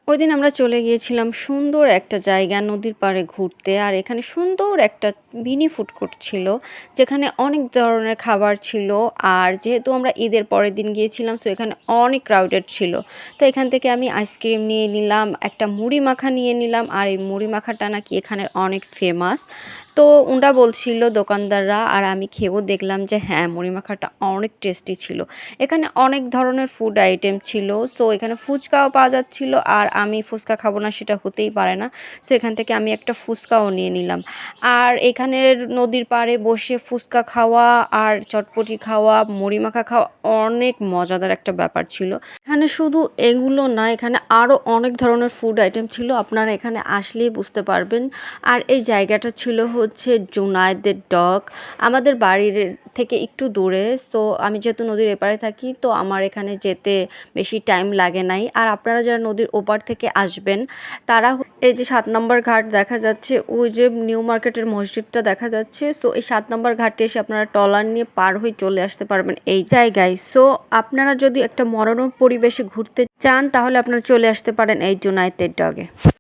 ওইদিন আমরা চলে গিয়েছিলাম সুন্দর একটা জায়গা নদীর পাড়ে ঘুরতে। আর এখানে সুন্দর একটা মিনি ফুড কোর্ট ছিল, যেখানে অনেক ধরনের খাবার ছিল। আর যেহেতু আমরা ঈদের পরের দিন গিয়েছিলাম, সো এখানে অনেক ক্রাউডেড ছিল। তো এখান থেকে আমি আইসক্রিম নিয়ে নিলাম, একটা মুড়ি মাখা নিয়ে নিলাম। আর এই মুড়ি মাখাটা নাকি এখানের অনেক ফেমাস। তো ওরা বলছিল দোকানদাররা, আর আমি খেয়েও দেখলাম যে হ্যাঁ, মুড়ি মাখাটা অনেক টেস্টি ছিল। এখানে অনেক ধরনের ফুড আইটেম ছিল। সো এখানে ফুচকাও পাওয়া যাচ্ছিল, আর আমি ফুচকা খাবো না সেটা হতেই পারে না। সো এখান থেকে আমি একটা ফুচকাও নিয়ে নিলাম। আর এখানের নদীর পাড়ে বসে ফুচকা খাওয়া আর চটপটি খাওয়া, মুড়ি মাখা খাওয়া অনেক মজাদার একটা ব্যাপার ছিল। এখানে শুধু এগুলো না, এখানে আরও অনেক ধরনের ফুড আইটেম ছিল, আপনারা এখানে আসলেই বুঝতে পারবেন। আর এই জায়গাটা ছিল হচ্ছে জুনায়েদের ডক, আমাদের বাড়ির থেকে একটু দূরে। সো আমি যেহেতু নদীর এপারে থাকি, তো আমার এখানে যেতে বেশি টাইম লাগে নাই। আর আপনারা যারা নদীর ওপার থেকে আসবেন, তারা এই যে 7 নম্বর ঘাট দেখা যাচ্ছে, ওই যে নিউ মার্কেটের মসজিদটা দেখা যাচ্ছে, সো এই 7 নম্বর ঘাটে এসে আপনারা ট্রলার নিয়ে পার হয়ে চলে আসতে পারবেন এই জায়গায়। সো আপনারা যদি একটা মনোরম পরিবেশে ঘুরতে চান, তাহলে আপনারা চলে আসতে পারেন এই জুনায়েদের ডগে।